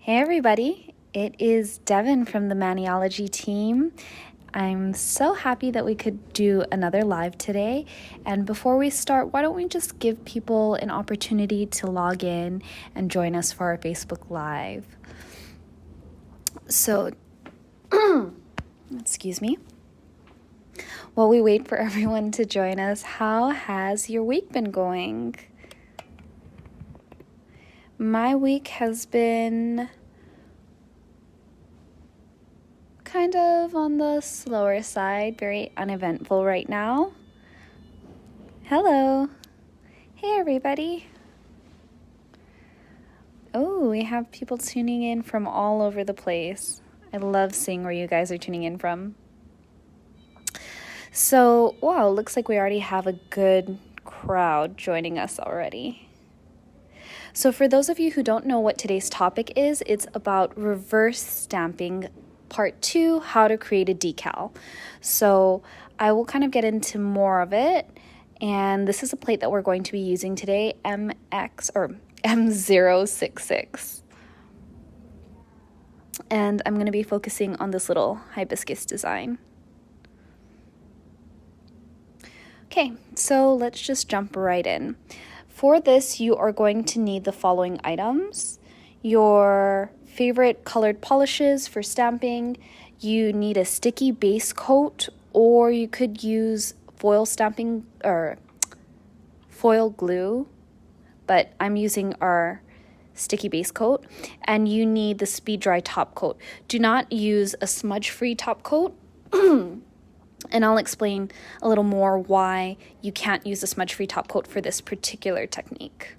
Hey everybody, it is Devin from the Maniology team. I'm so happy that we could do another live today. And before we start, why don't we just give people an opportunity to log in and join us for our Facebook Live. So, excuse me. While we wait for everyone to join us, how has your week been going? My week has been kind of on the slower side, very uneventful right now. Hello. Hey, everybody. Oh, we have people tuning in from all over the place. I love seeing where you guys are tuning in from. So, wow, looks like we already have a good crowd joining us already. So for those of you who don't know what today's topic is, it's about reverse stamping part 2, how to create a decal. So I will kind of get into more of it. And this is a plate that we're going to be using today, M066. And I'm going to be focusing on this little hibiscus design. Okay, so let's just jump right in. For this, you are going to need the following items: your favorite colored polishes for stamping, you need a sticky base coat, or you could use foil stamping or foil glue, but I'm using our sticky base coat, and you need the speed dry top coat. Do not use a smudge-free top coat. And I'll explain a little more why you can't use a smudge-free top coat for this particular technique.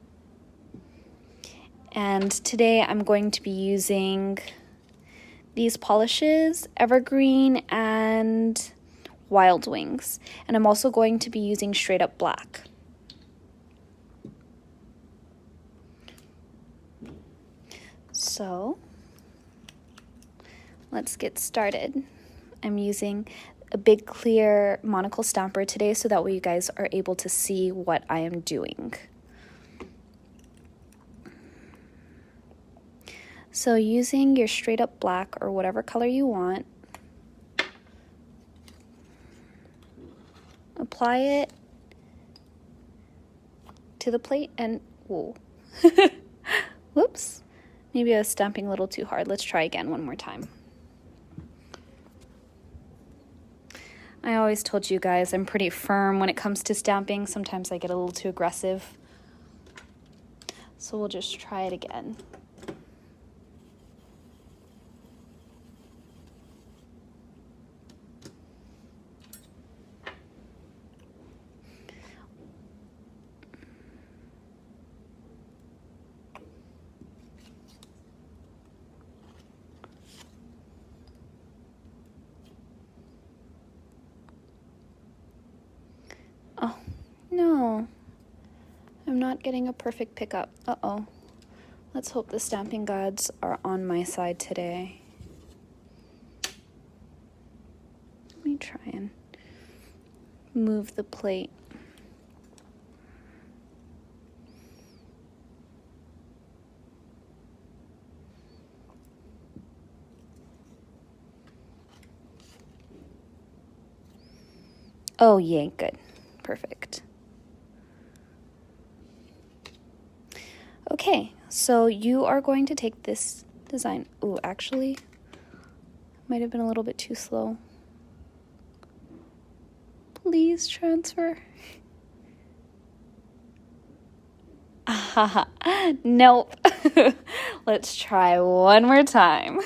And today I'm going to be using these polishes, Evergreen and Wild Wings. And I'm also going to be using straight up black. So let's get started. I'm using a big clear monocle stamper today so that way you guys are able to see what I am doing. So using your straight up black or whatever color you want, apply it to the plate and whoa. Whoops, maybe I was stamping a little too hard. Let's try again one more time. I always told you guys I'm pretty firm when it comes to stamping. Sometimes I get a little too aggressive. So we'll just try it again. Oh, no. I'm not getting a perfect pickup. Uh-oh. Let's hope the stamping gods are on my side today. Let me try and move the plate. Oh, yay, good. Perfect. Okay, so you are going to take this design. Ooh, actually, might have been a little bit too slow. Please transfer. Nope. Let's try one more time.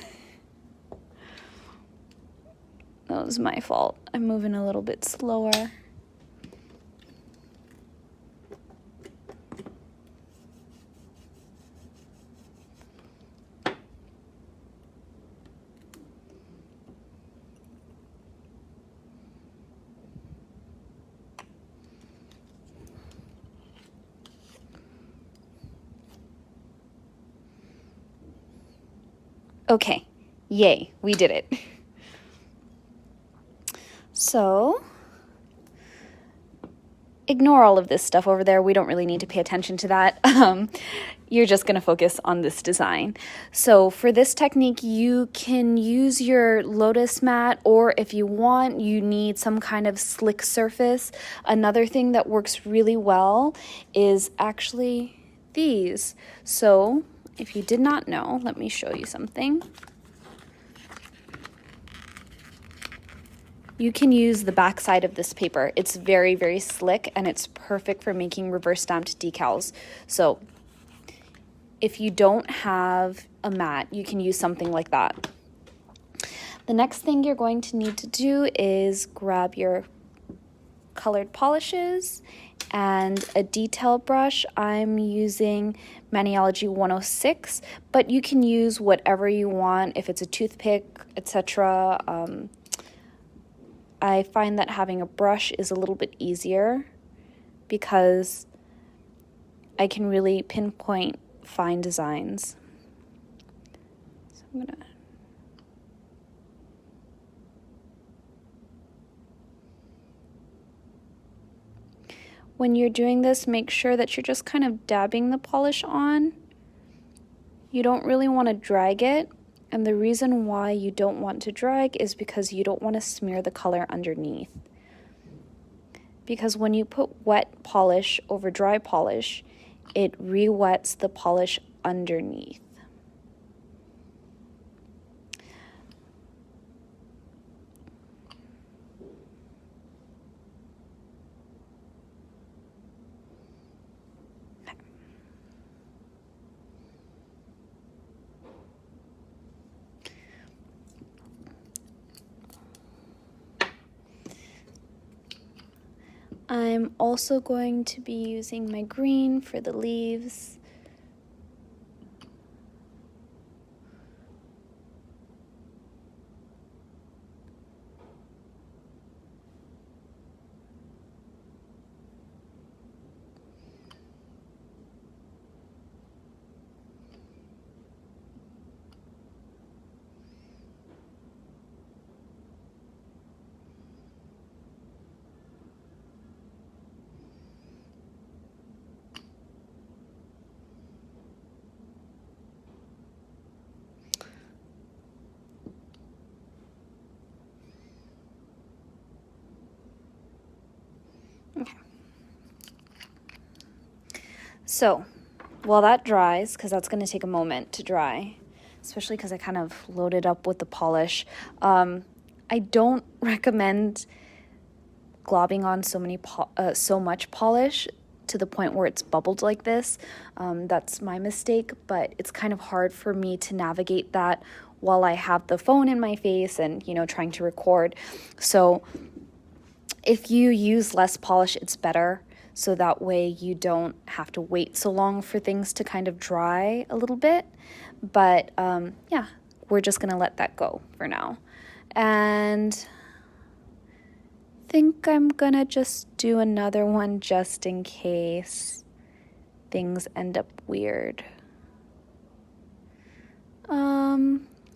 That was my fault. I'm moving a little bit slower. Okay, yay, we did it. So ignore all of this stuff over there. We don't really need to pay attention to that. You're just going to focus on this design. So for this technique, you can use your Lotus Mat, or if you want, you need some kind of slick surface. Another thing that works really well is actually these. So if you did not know, let me show you something. You can use the back side of this paper. It's very, very slick, and it's perfect for making reverse stamped decals. So if you don't have a mat, you can use something like that. The next thing you're going to need to do is grab your colored polishes and a detail brush. I'm using Maniology 106, but you can use whatever you want, if it's a toothpick, etc. I find that having a brush is a little bit easier because I can really pinpoint fine designs. So I'm gonna when you're doing this, make sure that you're just kind of dabbing the polish on. You don't really want to drag it. And the reason why you don't want to drag is because you don't want to smear the color underneath. Because when you put wet polish over dry polish, it re-wets the polish underneath. I'm also going to be using my green for the leaves. Okay. So while that dries, because that's going to take a moment to dry, especially because I kind of loaded up with the polish, I don't recommend globbing on so much polish to the point where it's bubbled like this. That's my mistake, but it's kind of hard for me to navigate that while I have the phone in my face and, you know, trying to record. So if you use less polish, it's better. So that way you don't have to wait so long for things to kind of dry a little bit. But yeah, we're just gonna let that go for now. And I think I'm gonna just do another one just in case things end up weird.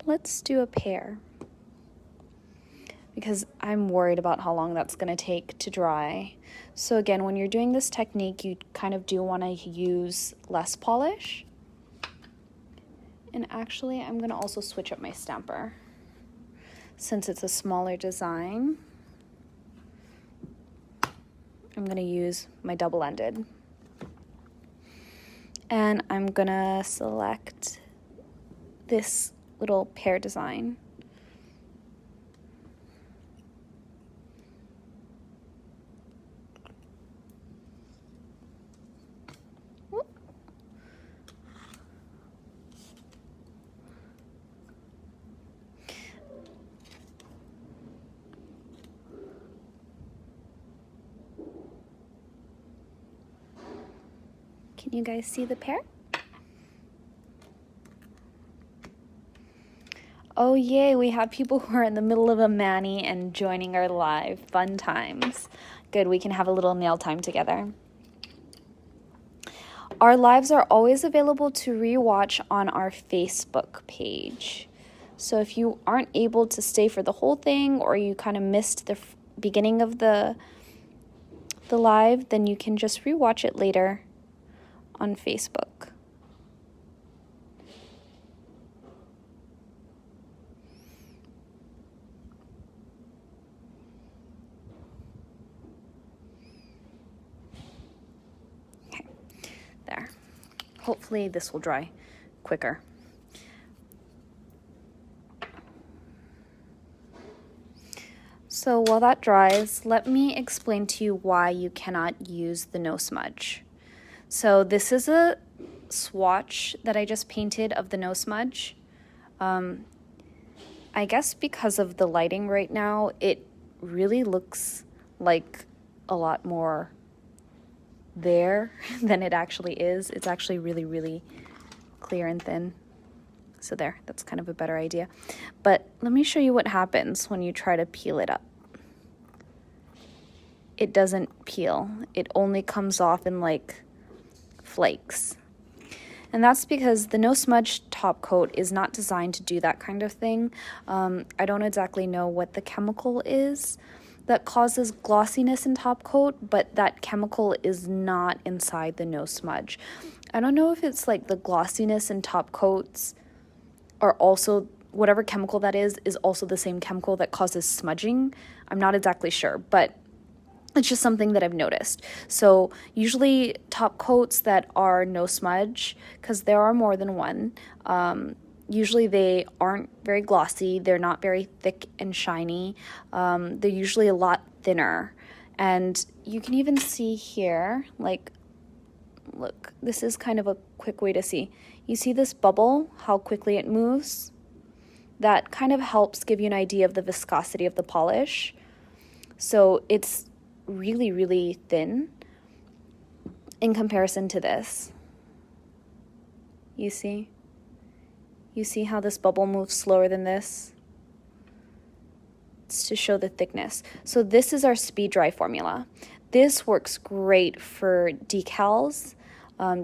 Let's do a pear, because I'm worried about how long that's going to take to dry. So again, when you're doing this technique, you kind of do want to use less polish. And actually, I'm going to also switch up my stamper. Since it's a smaller design, I'm going to use my double-ended. And I'm going to select this little pear design. Can you guys see the pear? Oh yay, we have people who are in the middle of a mani and joining our live. Fun times. Good, we can have a little nail time together. Our lives are always available to rewatch on our Facebook page. So if you aren't able to stay for the whole thing, or you kind of missed the beginning of the the live, then you can just rewatch it later on Facebook. Okay, there. Hopefully this will dry quicker. So while that dries, let me explain to you why you cannot use the no smudge. So this is a swatch that I just painted of the no smudge. I guess because of the lighting right now, it really looks like a lot more there than it actually is. It's actually really, really clear and thin. So there, that's kind of a better idea. But let me show you what happens when you try to peel it up. It doesn't peel. It only comes off in like flakes. And that's because the no smudge top coat is not designed to do that kind of thing. I don't exactly know what the chemical is that causes glossiness in top coat, but that chemical is not inside the no smudge. I don't know if it's like the glossiness in top coats are also, whatever chemical that is also the same chemical that causes smudging. I'm not exactly sure, but it's just something that I've noticed. So usually top coats that are no smudge, because there are more than one, usually they aren't very glossy. They're not very thick and shiny. They're usually a lot thinner. And you can even see here, like, look, this is kind of a quick way to see. You see this bubble, how quickly it moves? That kind of helps give you an idea of the viscosity of the polish. So it's really, really thin in comparison to this. You see? You see how this bubble moves slower than this? It's to show the thickness. So this is our speed dry formula. This works great for decals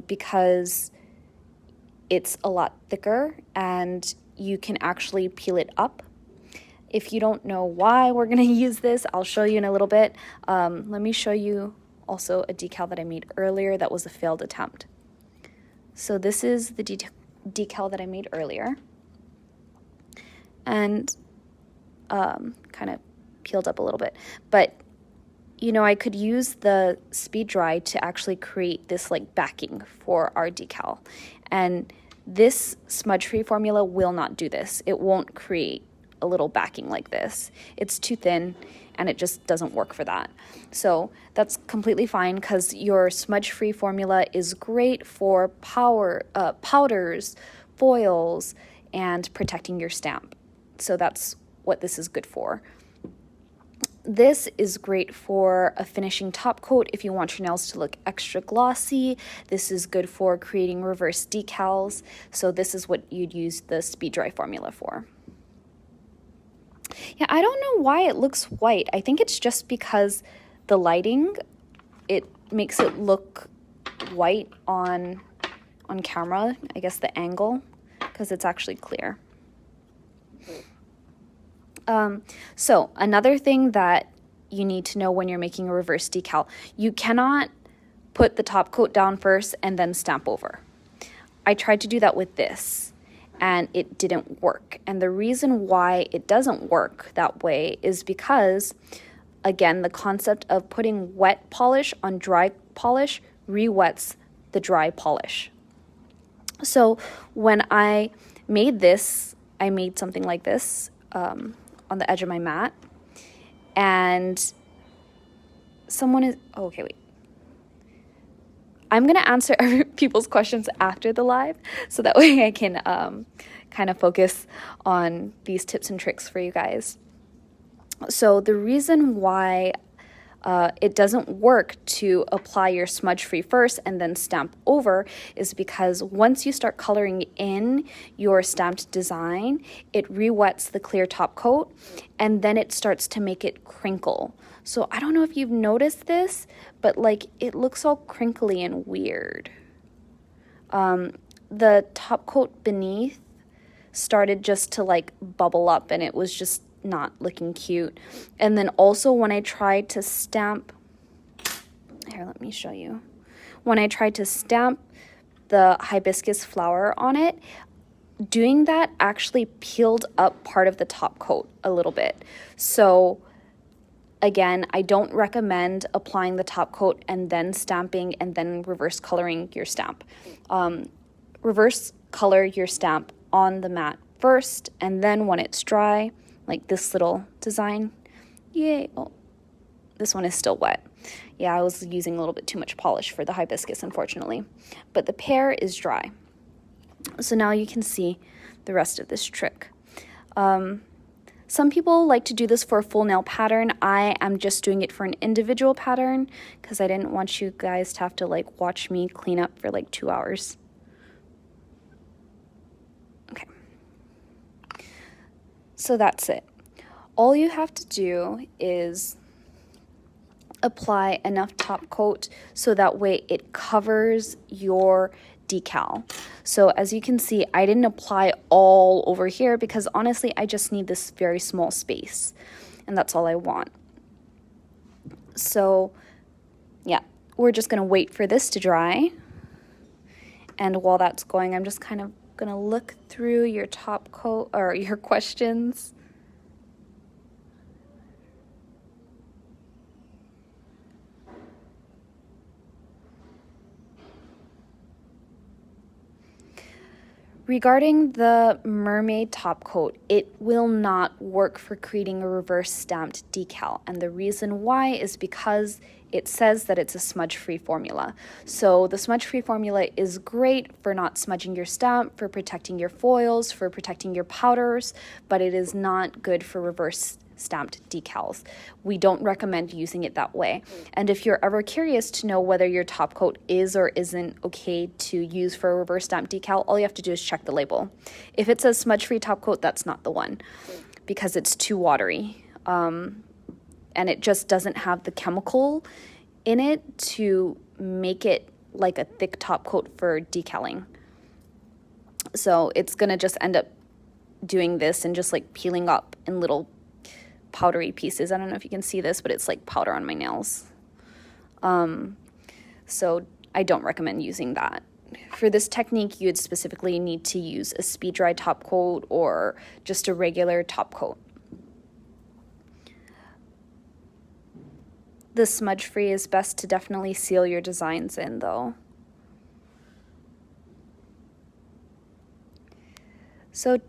because it's a lot thicker and you can actually peel it up. If you don't know why we're going to use this, I'll show you in a little bit. Let me show you also a decal that I made earlier that was a failed attempt. So this is the decal that I made earlier. And kind of peeled up a little bit. But, you know, I could use the speed dry to actually create this like backing for our decal. And this smudge-free formula will not do this. It won't create a little backing like this. It's too thin and it just doesn't work for that. So that's completely fine because your smudge-free formula is great for powders, foils, and protecting your stamp. So that's what this is good for. This is great for a finishing top coat if you want your nails to look extra glossy. This is good for creating reverse decals. So this is what you'd use the speed dry formula for. Yeah, I don't know why it looks white. I think it's just because the lighting, it makes it look white on camera. I guess the angle, because it's actually clear. So another thing that you need to know when you're making a reverse decal, you cannot put the top coat down first and then stamp over. I tried to do that with this and it didn't work. And the reason why it doesn't work that way is because, again, the concept of putting wet polish on dry polish re-wets the dry polish. So when I made this, I made something like this on the edge of my mat. And someone is, oh, okay, wait. I'm going to answer people's questions after the live, so that way I can kind of focus on these tips and tricks for you guys. So the reason why it doesn't work to apply your smudge-free first and then stamp over is because once you start coloring in your stamped design, it re-wets the clear top coat and then it starts to make it crinkle. So I don't know if you've noticed this, but like it looks all crinkly and weird. The top coat beneath started just to like bubble up and it was just not looking cute. And then also when I tried to stamp Here, let me show you. When I tried to stamp the hibiscus flower on it, doing that actually peeled up part of the top coat a little bit. So again, I don't recommend applying the top coat and then stamping and then reverse coloring your stamp. Reverse color your stamp on the mat first, and then when it's dry, like this little design, yay, oh, this one is still wet. Yeah, I was using a little bit too much polish for the hibiscus, unfortunately. But the pear is dry. So now you can see the rest of this trick. Some people like to do this for a full nail pattern. I am just doing it for an individual pattern because I didn't want you guys to have to like watch me clean up for like 2 hours. Okay. So that's it. All you have to do is apply enough top coat so that way it covers your decal. So as you can see, I didn't apply all over here because honestly I just need this very small space and that's all I want. So yeah, we're just gonna wait for this to dry, and while that's going, I'm just kind of gonna look through your top coat or your questions. Regarding the mermaid top coat, it will not work for creating a reverse stamped decal, and the reason why is because it says that it's a smudge-free formula. So the smudge-free formula is great for not smudging your stamp, for protecting your foils, for protecting your powders, but it is not good for reverse stamped decals. We don't recommend using it that way. And if you're ever curious to know whether your top coat is or isn't okay to use for a reverse stamped decal, all you have to do is check the label. If it says smudge-free top coat, that's not the one because it's too watery. And it just doesn't have the chemical in it to make it like a thick top coat for decaling. So it's gonna just end up doing this and just like peeling up in little powdery pieces. I don't know if you can see this, but it's like powder on my nails. So I don't recommend using that. For this technique, you would specifically need to use a speed dry top coat or just a regular top coat. The smudge free is best to definitely seal your designs in though. So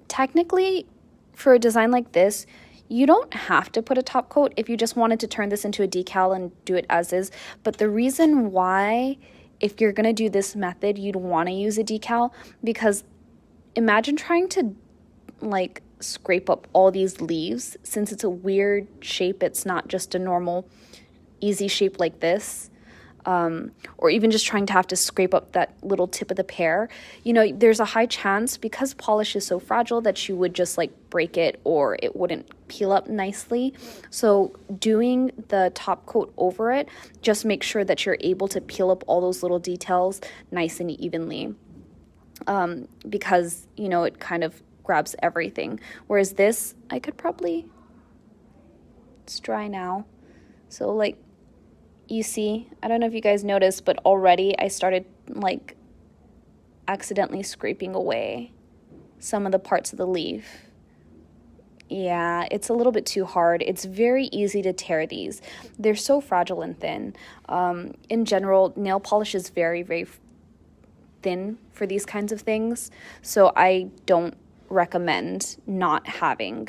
technically, for a design like this, you don't have to put a top coat if you just wanted to turn this into a decal and do it as is. But the reason why, if you're going to do this method, you'd want to use a decal, because imagine trying to like scrape up all these leaves. Since it's a weird shape, it's not just a normal easy shape like this. Or even just trying to have to scrape up that little tip of the pear, you know, there's a high chance, because polish is so fragile, that you would just like break it or it wouldn't peel up nicely. So doing the top coat over it, just make sure that you're able to peel up all those little details nice and evenly, because, you know, it kind of grabs everything. Whereas this, I could probably, it's dry now. So like, you see, I don't know if you guys noticed, but already I started like accidentally scraping away some of the parts of the leaf. Yeah, it's a little bit too hard. It's very easy to tear these. They're so fragile and thin. In general, nail polish is very, very thin for these kinds of things. So I don't recommend not having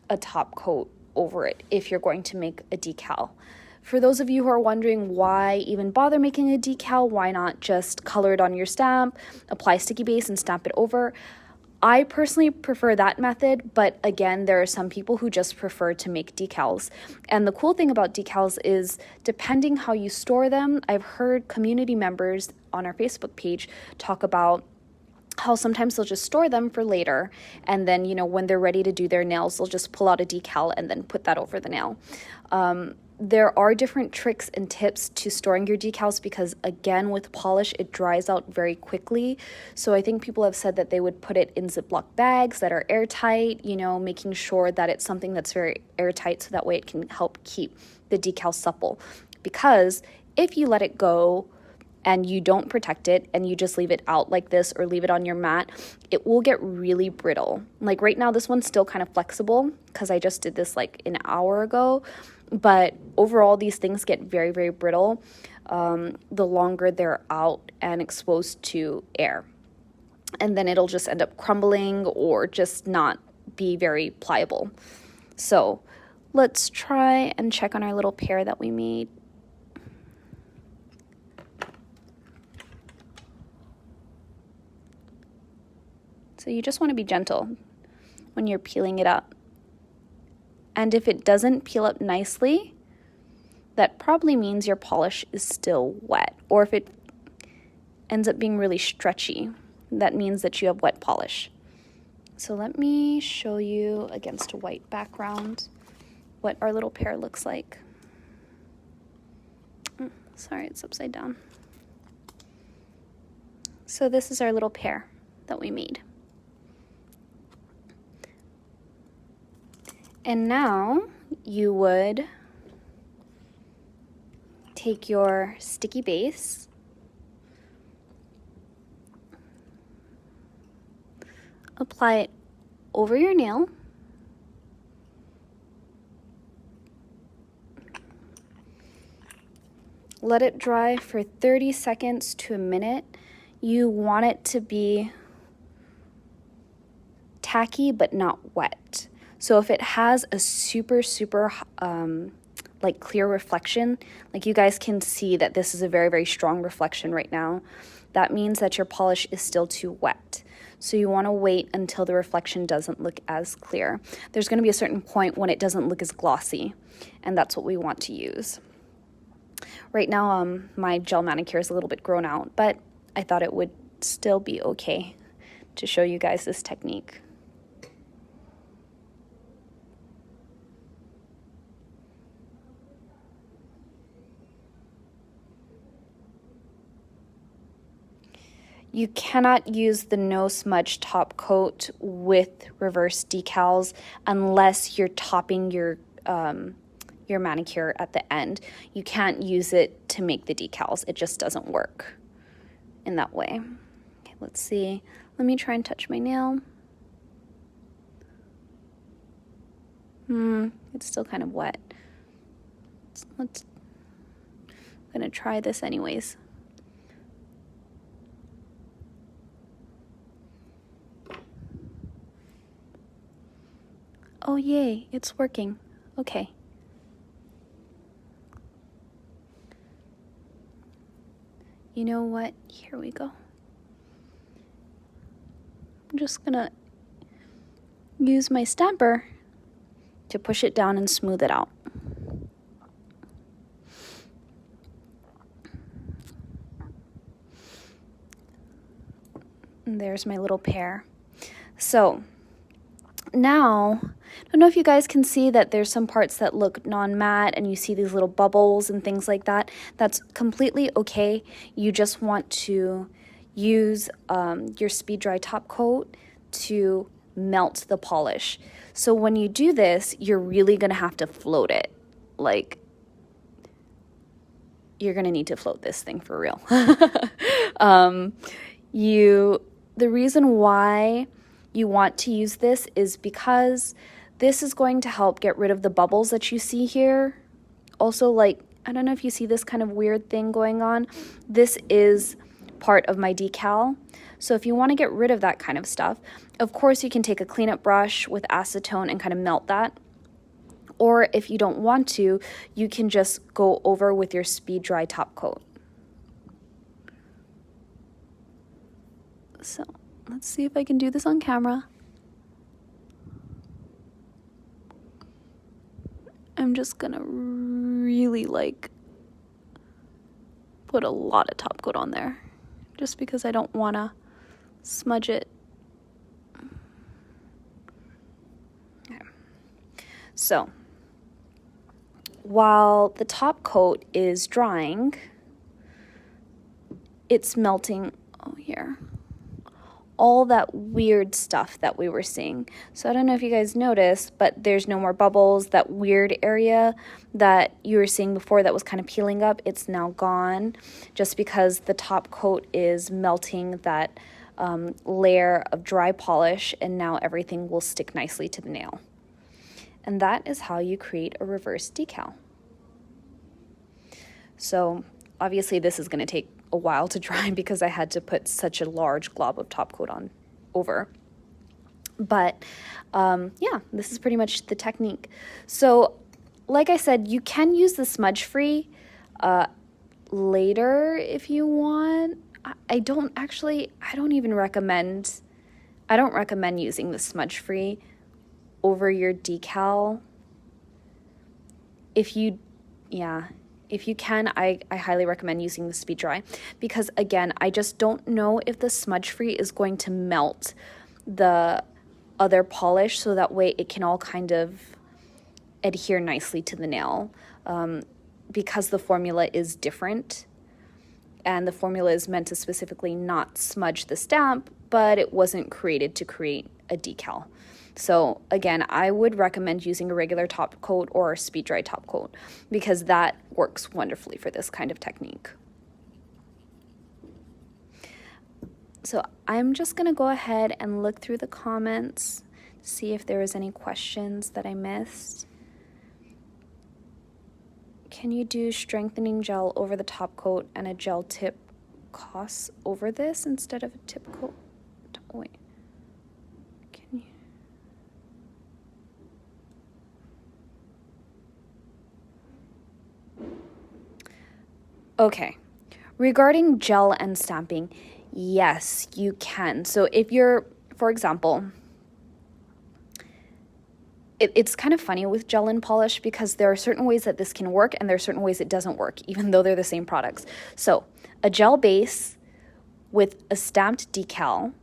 a top coat over it if you're going to make a decal. For those of you who are wondering why even bother making a decal, why not just color it on your stamp, apply sticky base and stamp it over? I personally prefer that method, but again, there are some people who just prefer to make decals. And the cool thing about decals is, depending how you store them, I've heard community members on our Facebook page talk about how sometimes they'll just store them for later, and then, you know, when they're ready to do their nails, they'll just pull out a decal and then put that over the nail. There are different tricks and tips to storing your decals because, again, with polish, it dries out very quickly. So I think people have said that they would put it in Ziploc bags that are airtight, you know, making sure that it's something that's very airtight so that way it can help keep the decal supple. Because if you let it go and you don't protect it and you just leave it out like this or leave it on your mat, it will get really brittle. Like right now, this one's still kind of flexible because I just did this like an hour ago, but overall these things get very, very brittle the longer they're out and exposed to air. And then it'll just end up crumbling or just not be very pliable. So let's try and check on our little pair that we made. So you just want to be gentle when you're peeling it up. And if it doesn't peel up nicely, that probably means your polish is still wet. Or if it ends up being really stretchy, that means that you have wet polish. So let me show you against a white background what our little pair looks like. Sorry, it's upside down. So this is our little pair that we made. And now you would take your sticky base, apply it over your nail, let it dry for 30 seconds to a minute. You want it to be tacky but not wet. So if it has a super like clear reflection, like you guys can see that this is a very, very strong reflection right now, that means that your polish is still too wet. So you want to wait until the reflection doesn't look as clear. There's going to be a certain point when it doesn't look as glossy, and that's what we want to use. Right now, my gel manicure is a little bit grown out, but I thought it would still be okay to show you guys this technique. You cannot use the no smudge top coat with reverse decals unless you're topping your manicure at the end. You can't use it to make the decals. It just doesn't work in that way. Okay, let's see. Let me try and touch my nail. It's still kind of wet. I'm gonna try this anyways. Oh yay, it's working. Okay. You know what? Here we go. I'm just gonna use my stamper to push it down and smooth it out. And there's my little pair. So now, I don't know if you guys can see that there's some parts that look non-matte and you see these little bubbles and things like that. That's completely okay. You just want to use your speed dry top coat to melt the polish. So when you do this, you're really gonna have to float it. Like, you're gonna need to float this thing for real. The reason why you want to use this is because this is going to help get rid of the bubbles that you see here. Also, like, I don't know if you see this kind of weird thing going on. This is part of my decal. So if you want to get rid of that kind of stuff, of course you can take a cleanup brush with acetone and kind of melt that. Or if you don't want to, you can just go over with your speed dry top coat. So let's see if I can do this on camera. I'm just gonna really put a lot of top coat on there just because I don't wanna smudge it. Okay. So while the top coat is drying, it's melting here all that weird stuff that we were seeing. So I don't know if you guys noticed, but there's no more bubbles. That weird area that you were seeing before that was kind of peeling up, it's now gone, just because the top coat is melting that layer of dry polish, and now everything will stick nicely to the nail. And that is how you create a reverse decal. So obviously this is going to take a while to dry because I had to put such a large glob of top coat on over. But yeah, this is pretty much the technique. So like I said, you can use the smudge free later if you want. I don't recommend using the smudge free over your decal. If you can, I highly recommend using the speed dry, because again, I just don't know if the smudge free is going to melt the other polish so that way it can all kind of adhere nicely to the nail, because the formula is different, and the formula is meant to specifically not smudge the stamp, but it wasn't created to create a decal. So again, I would recommend using a regular top coat or a speed dry top coat, because that works wonderfully for this kind of technique. So I'm just going to go ahead and look through the comments, see if there was any questions that I missed. Can you do strengthening gel over the top coat and a gel tip costs over this instead of a tip coat? Oh, wait. Can you? Okay. Regarding gel and stamping, yes, you can. So if you're, for example, it's kind of funny with gel and polish, because there are certain ways that this can work and there are certain ways it doesn't work, even though they're the same products. So a gel base with a stamped decal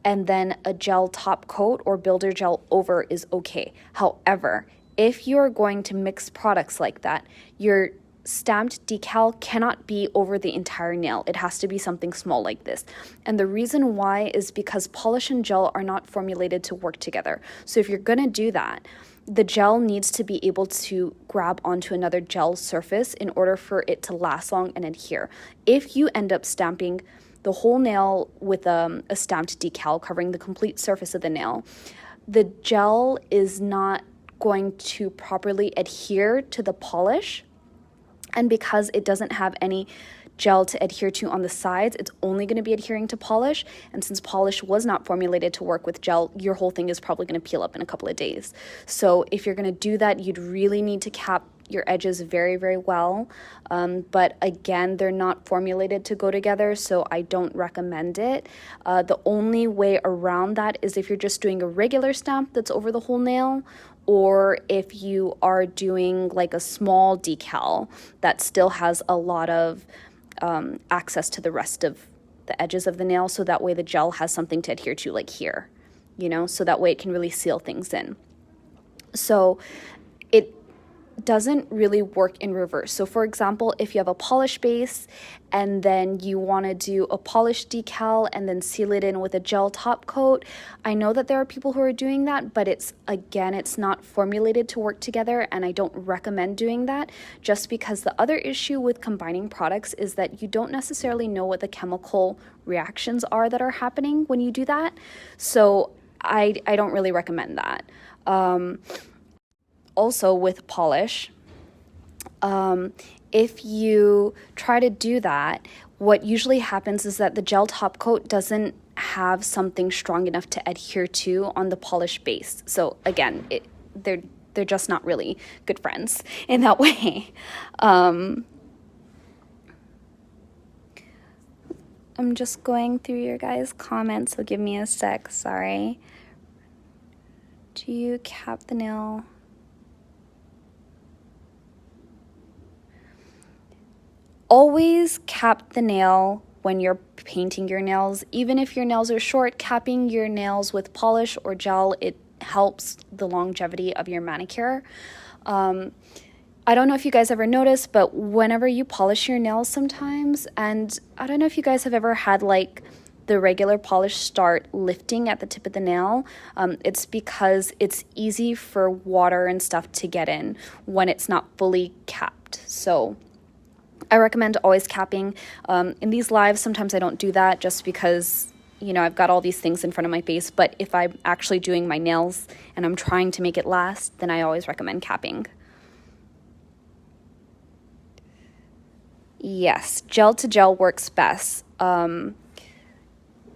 and then a gel top coat or builder gel over is okay. However, if you're going to mix products like that, your stamped decal cannot be over the entire nail. It has to be something small like this. And the reason why is because polish and gel are not formulated to work together. So if you're going to do that, the gel needs to be able to grab onto another gel surface in order for it to last long and adhere. If you end up stamping the whole nail with a stamped decal covering the complete surface of the nail, the gel is not going to properly adhere to the polish. And because it doesn't have any gel to adhere to on the sides, it's only going to be adhering to polish. And since polish was not formulated to work with gel, your whole thing is probably going to peel up in a couple of days. So if you're going to do that, you'd really need to cap your edges very, very well. But again, they're not formulated to go together, so I don't recommend it. The only way around that is if you're just doing a regular stamp that's over the whole nail, or if you are doing like a small decal that still has a lot of access to the rest of the edges of the nail, so that way the gel has something to adhere to, like here, so that way it can really seal things in. So it doesn't really work in reverse. So for example, if you have a polish base and then you want to do a polish decal and then seal it in with a gel top coat, I know that there are people who are doing that, but it's not formulated to work together, and I don't recommend doing that, just because the other issue with combining products is that you don't necessarily know what the chemical reactions are that are happening when you do that. So I don't really recommend that. Also with polish, if you try to do that, what usually happens is that the gel top coat doesn't have something strong enough to adhere to on the polish base. So again, they're just not really good friends in that way. I'm just going through your guys' comments, so give me a sec, sorry. Do you cap the nail? Always cap the nail when you're painting your nails. Even if your nails are short, capping your nails with polish or gel, it helps the longevity of your manicure. I don't know if you guys ever noticed, but whenever you polish your nails sometimes, and I don't know if you guys have ever had like the regular polish start lifting at the tip of the nail, it's because it's easy for water and stuff to get in when it's not fully capped. So I recommend always capping. In these lives, sometimes I don't do that just because, you know, I've got all these things in front of my face, but if I'm actually doing my nails and I'm trying to make it last, then I always recommend capping. Yes, gel to gel works best.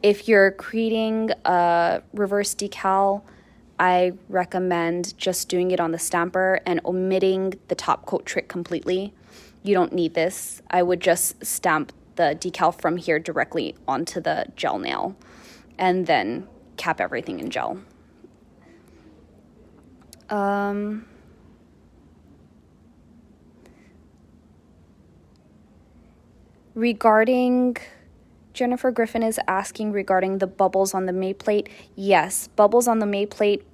If you're creating a reverse decal, I recommend just doing it on the stamper and omitting the top coat trick completely. You don't need this. I would just stamp the decal from here directly onto the gel nail and then cap everything in gel. Regarding, Jennifer Griffin is asking regarding the bubbles on the May plate. Yes, bubbles on the May plate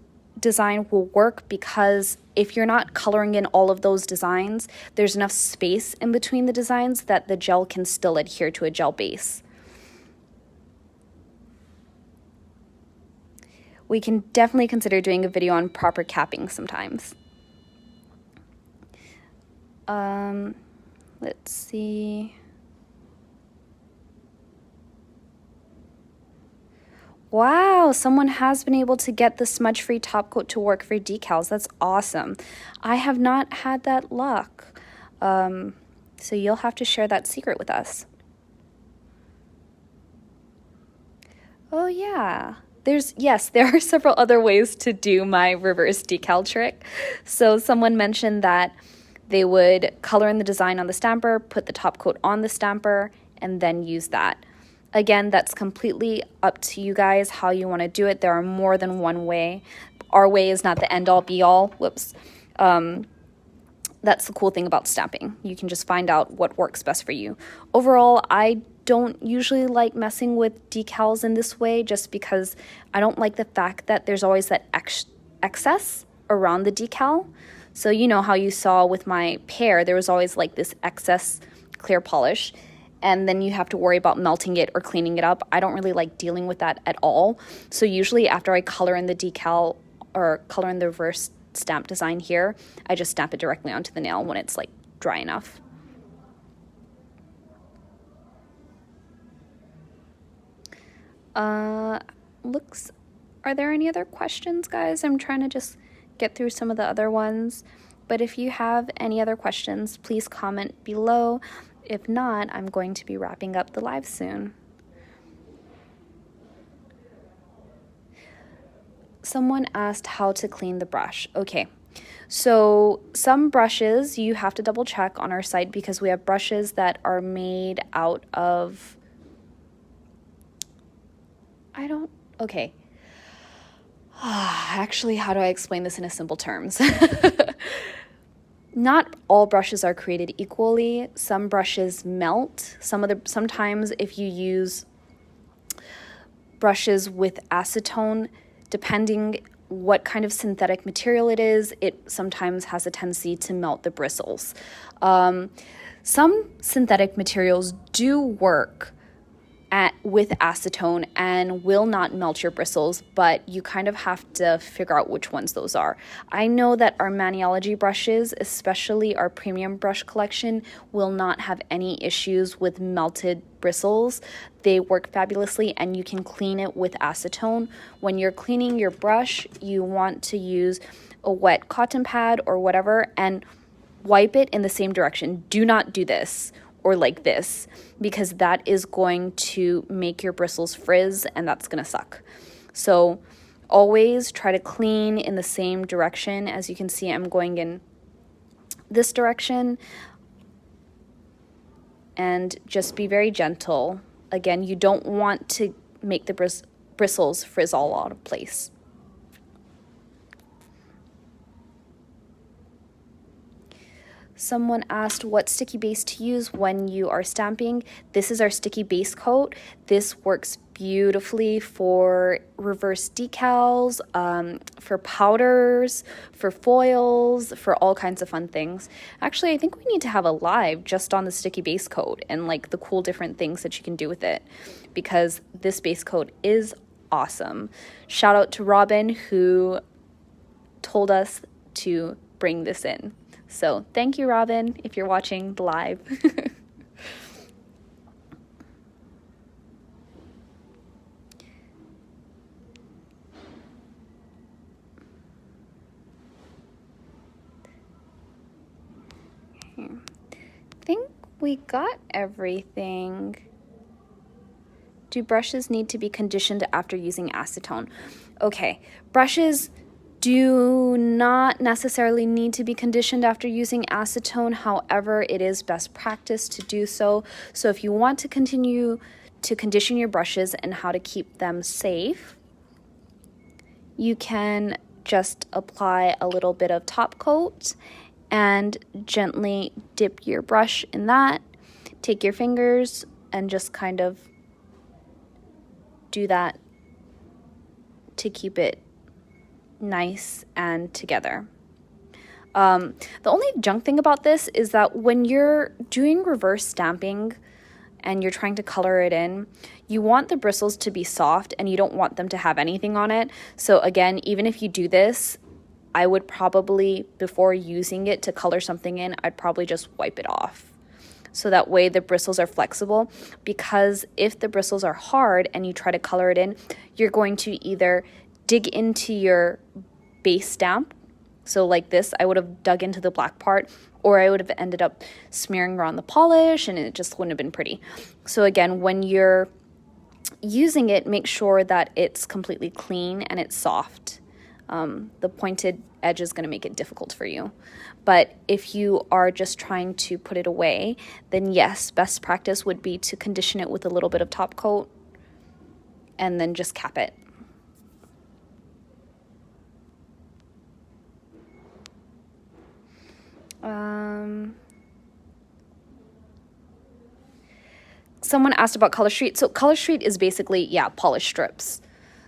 design will work because if you're not coloring in all of those designs, there's enough space in between the designs that the gel can still adhere to a gel base. We can definitely consider doing a video on proper capping sometimes. Let's see. Wow, someone has been able to get the smudge-free top coat to work for decals. That's awesome. I have not had that luck. So you'll have to share that secret with us. Oh yeah. Yes, there are several other ways to do my reverse decal trick. So someone mentioned that they would color in the design on the stamper, put the top coat on the stamper, and then use that. Again, that's completely up to you guys how you want to do it. There are more than one way. Our way is not the end-all be-all. Whoops. That's the cool thing about stamping. You can just find out what works best for you. Overall, I don't usually like messing with decals in this way just because I don't like the fact that there's always that excess around the decal. So you know how you saw with my pear, there was always like this excess clear polish, and then you have to worry about melting it or cleaning it up. I don't really like dealing with that at all. So usually after I color in the decal or color in the reverse stamp design here, I just stamp it directly onto the nail when it's like dry enough. Are there any other questions, guys? I'm trying to just get through some of the other ones, but if you have any other questions, please comment below. If not, I'm going to be wrapping up the live soon. Someone asked how to clean the brush. Okay, so some brushes you have to double check on our site because we have brushes that are made out of, okay. Actually, how do I explain this in a simple terms? Not all brushes are created equally. Some brushes melt. Sometimes if you use brushes with acetone, depending what kind of synthetic material it is, it sometimes has a tendency to melt the bristles. Some synthetic materials do work with acetone and will not melt your bristles, but you kind of have to figure out which ones those are. I know that our Maniology brushes, especially our premium brush collection, will not have any issues with melted bristles. They work fabulously and you can clean it with acetone. When you're cleaning your brush, you want to use a wet cotton pad or whatever and wipe it in the same direction. Do not do this or like this, because that is going to make your bristles frizz and that's gonna suck. So always try to clean in the same direction. As you can see, I'm going in this direction, and just be very gentle. Again, you don't want to make the bristles frizz all out of place. Someone asked what sticky base to use when you are stamping. This is our sticky base coat. This works beautifully for reverse decals, for powders, for foils, for all kinds of fun things. Actually, I think we need to have a live just on the sticky base coat and like the cool different things that you can do with it, because this base coat is awesome. Shout out to Robin who told us to bring this in. So thank you, Robin, if you're watching the live. I think we got everything. Do brushes need to be conditioned after using acetone? Okay, brushes do not necessarily need to be conditioned after using acetone. However, it is best practice to do so. So if you want to continue to condition your brushes and how to keep them safe, you can just apply a little bit of top coat and gently dip your brush in that. Take your fingers and just kind of do that to keep it nice and together. The only junk thing about this is that when you're doing reverse stamping and you're trying to color it in, you want the bristles to be soft and you don't want them to have anything on it. So again, even if you do this, I would probably, before using it to color something in, I'd probably just wipe it off. So that way the bristles are flexible, because if the bristles are hard and you try to color it in, you're going to either dig into your base stamp. So like this, I would have dug into the black part, or I would have ended up smearing around the polish and it just wouldn't have been pretty. So again, when you're using it, make sure that it's completely clean and it's soft. The pointed edge is going to make it difficult for you. But if you are just trying to put it away, then yes, best practice would be to condition it with a little bit of top coat and then just cap it. Someone asked about Color Street. So Color Street is basically, yeah, polish strips.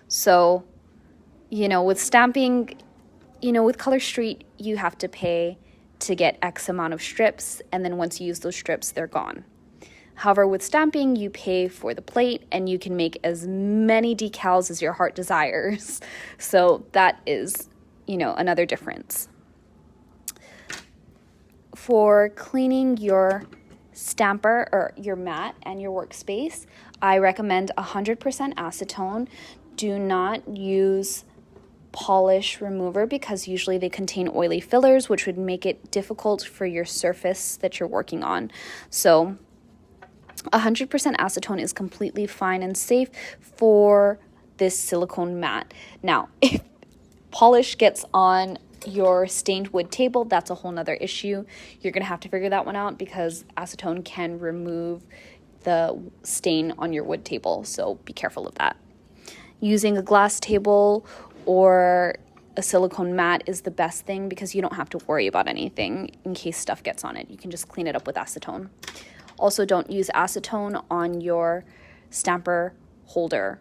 So, you know, with stamping, you know, with Color Street, you have to pay to get X amount of strips, and then once you use those strips, they're gone. However, with stamping, you pay for the plate, and you can make as many decals as your heart desires. So that is, you know, another difference. For cleaning your stamper or your mat and your workspace, I recommend 100% acetone. Do not use polish remover because usually they contain oily fillers, which would make it difficult for your surface that you're working on. So 100% acetone is completely fine and safe for this silicone mat. Now, if polish gets on your stained wood table, that's a whole nother issue. You're gonna have to figure that one out because acetone can remove the stain on your wood table, so be careful of that. Using a glass table or a silicone mat is the best thing because you don't have to worry about anything in case stuff gets on it. You can just clean it up with acetone. Also, don't use acetone on your stamper holder.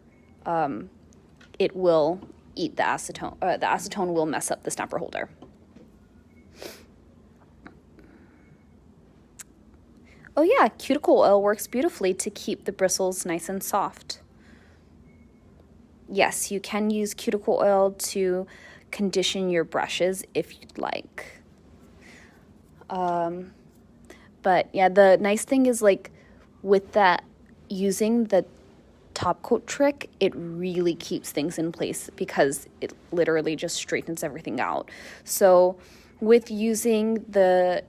It will eat the acetone. The acetone will mess up the stamper holder. Oh yeah, cuticle oil works beautifully to keep the bristles nice and soft. Yes, you can use cuticle oil to condition your brushes if you'd like. But yeah, the nice thing is like with that, using the top coat trick, it really keeps things in place because it literally just straightens everything out. So with using the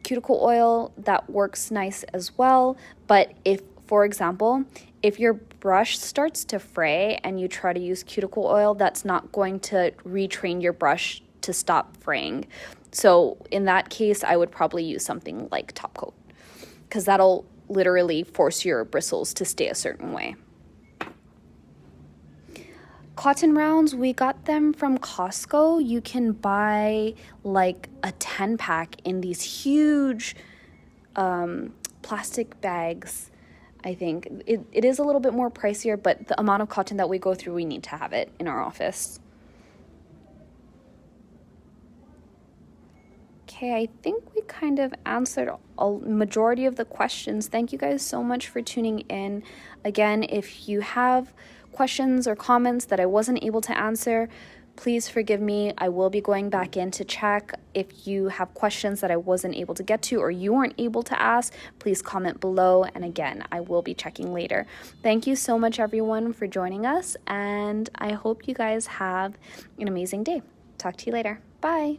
cuticle oil, that works nice as well. But if, for example, if your brush starts to fray and you try to use cuticle oil, that's not going to retrain your brush to stop fraying. So in that case, I would probably use something like top coat because that'll literally force your bristles to stay a certain way. Cotton rounds, we got them from Costco. You can buy like a 10-pack in these huge plastic bags. I think. It is a little bit more pricier, but the amount of cotton that we go through, we need to have it in our office. Okay, I think we kind of answered a majority of the questions. Thank you guys so much for tuning in. Again, if you have questions or comments that I wasn't able to answer, please forgive me. I will be going back in to check. If you have questions that I wasn't able to get to or you weren't able to ask, please comment below. And again, I will be checking later. Thank you so much, everyone, for joining us. And I hope you guys have an amazing day. Talk to you later. Bye.